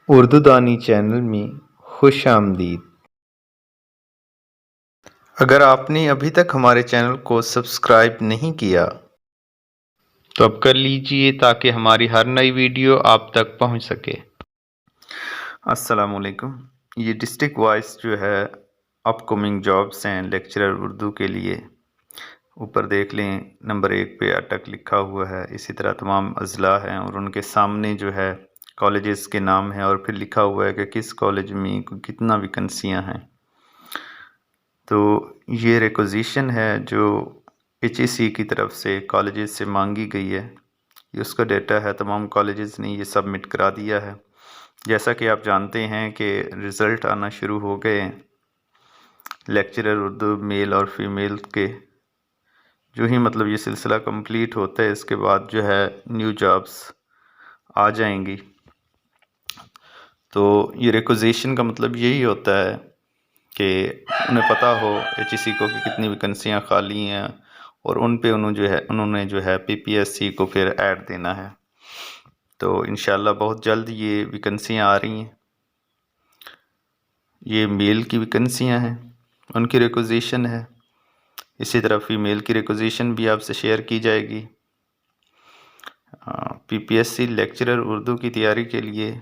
اردو دانی چینل میں خوش آمدید۔ اگر آپ نے ابھی تک ہمارے چینل کو سبسکرائب نہیں کیا تو اب کر لیجئے تاکہ ہماری ہر نئی ویڈیو آپ تک پہنچ سکے۔ السلام علیکم۔ یہ ڈسٹرکٹ وائز جو ہے اپ کمنگ جابس ہیں لیکچرر اردو کے لیے، اوپر دیکھ لیں نمبر 1 پہ اٹک لکھا ہوا ہے، اسی طرح تمام اضلاع ہیں اور ان کے سامنے جو ہے کالجز کے نام ہیں اور پھر لکھا ہوا ہے کہ کس کالج میں کتنا ویکنسیاں ہیں۔ تو یہ ریکوزیشن ہے جو ایچ ای سی کی طرف سے کالجز سے مانگی گئی ہے، یہ اس کا ڈیٹا ہے، تمام کالجز نے یہ سبمٹ کرا دیا ہے۔ جیسا کہ آپ جانتے ہیں کہ رزلٹ آنا شروع ہو گئے ہیں لیکچرر اردو میل اور فیمیل کے، جو ہی مطلب یہ سلسلہ کمپلیٹ ہوتا ہے اس کے بعد جو ہے نیو جابس آ جائیں گی۔ تو یہ ریکوزیشن کا مطلب یہی ہوتا ہے کہ انہیں پتہ ہو ایچ ای سی کو کہ کتنی ویکنسیاں خالی ہیں اور ان پہ انہوں نے جو ہے پی پی ایس سی کو پھر ایڈ دینا ہے۔ تو انشاءاللہ بہت جلد یہ ویکنسیاں آ رہی ہیں۔ یہ میل کی ویکنسیاں ہیں، ان کی ریکوزیشن ہے، اسی طرح فیمیل کی ریکوزیشن بھی آپ سے شیئر کی جائے گی۔ P P S C lecturer Urdu کی تیاری کے لیے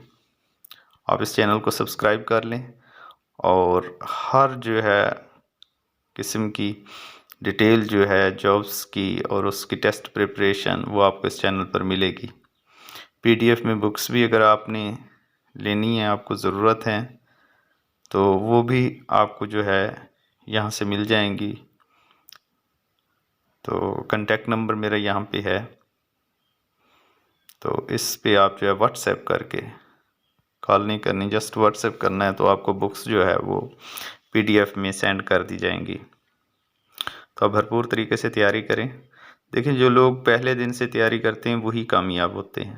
آپ اس چینل کو سبسکرائب کر لیں اور ہر جو ہے قسم کی ڈیٹیل جو ہے جابس کی اور اس کی ٹیسٹ پریپریشن وہ آپ کو اس چینل پر ملے گی۔ پی ڈی ایف میں بکس بھی اگر آپ نے لینی ہے، آپ کو ضرورت ہے تو وہ بھی آپ کو جو ہے یہاں سے مل جائیں گی۔ تو کنٹیکٹ نمبر میرا یہاں پہ ہے، تو اس پہ آپ جو ہے واٹس ایپ کر کے، کال نہیں کرنی، جسٹ واٹس ایپ کرنا ہے، تو آپ کو بکس جو ہے وہ پی ڈی ایف میں سینڈ کر دی جائیں گی۔ تو آپ بھرپور طریقے سے تیاری کریں۔ دیکھیں جو لوگ پہلے دن سے تیاری کرتے ہیں وہی کامیاب ہوتے ہیں۔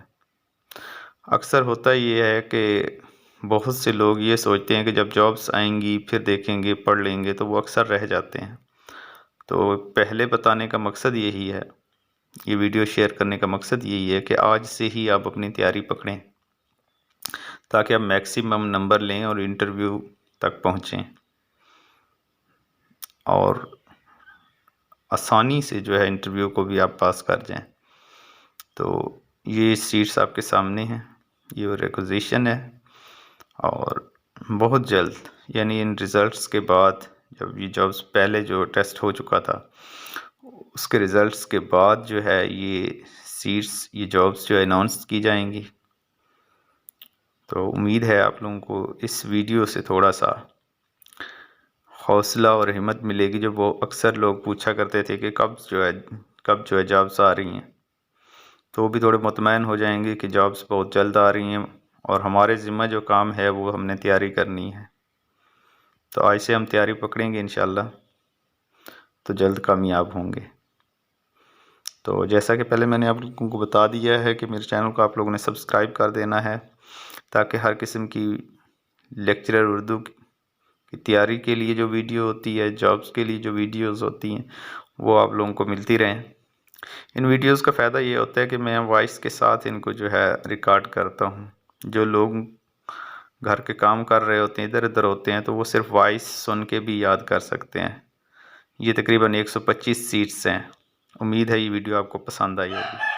اکثر ہوتا یہ ہے کہ بہت سے لوگ یہ سوچتے ہیں کہ جب جابس آئیں گی پھر دیکھیں گے، پڑھ لیں گے، تو وہ اکثر رہ جاتے ہیں۔ تو پہلے بتانے کا مقصد یہی ہے، یہ ویڈیو شیئر کرنے کا مقصد یہی ہے کہ آج سے ہی آپ اپنی تیاری پکڑیں تاکہ آپ میکسیمم نمبر لیں اور انٹرویو تک پہنچیں اور آسانی سے جو ہے انٹرویو کو بھی آپ پاس کر جائیں۔ تو یہ سیٹس آپ کے سامنے ہیں، یہ ریکوزیشن ہے اور بہت جلد یعنی ان ریزلٹس کے بعد، جب یہ جابس پہلے جو ٹیسٹ ہو چکا تھا اس کے ریزلٹس کے بعد جو ہے یہ سیٹس، یہ جابس جو اناؤنس کی جائیں گی۔ تو امید ہے آپ لوگوں کو اس ویڈیو سے تھوڑا سا حوصلہ اور ہمت ملے گی، جو وہ اکثر لوگ پوچھا کرتے تھے کہ کب جو ہے جابس آ رہی ہیں، تو وہ بھی تھوڑے مطمئن ہو جائیں گے کہ جابس بہت جلد آ رہی ہیں اور ہمارے ذمہ جو کام ہے وہ ہم نے تیاری کرنی ہے۔ تو آج سے ہم تیاری پکڑیں گے انشاءاللہ، تو جلد کامیاب ہوں گے۔ تو جیسا کہ پہلے میں نے آپ لوگوں کو بتا دیا ہے کہ میرے چینل کو آپ لوگوں نے سبسکرائب کر دینا ہے تاکہ ہر قسم کی لیکچرر اردو کی تیاری کے لیے جو ویڈیو ہوتی ہے، جابس کے لیے جو ویڈیوز ہوتی ہیں وہ آپ لوگوں کو ملتی رہیں۔ ان ویڈیوز کا فائدہ یہ ہوتا ہے کہ میں وائس کے ساتھ ان کو جو ہے ریکارڈ کرتا ہوں۔ جو لوگ گھر کے کام کر رہے ہوتے ہیں، ادھر ادھر ہوتے ہیں، تو وہ صرف وائس سن کے بھی یاد کر سکتے ہیں۔ یہ تقریباً 125 سیٹس ہیں۔ امید ہے یہ ویڈیو آپ کو پسند آئی ہوگی۔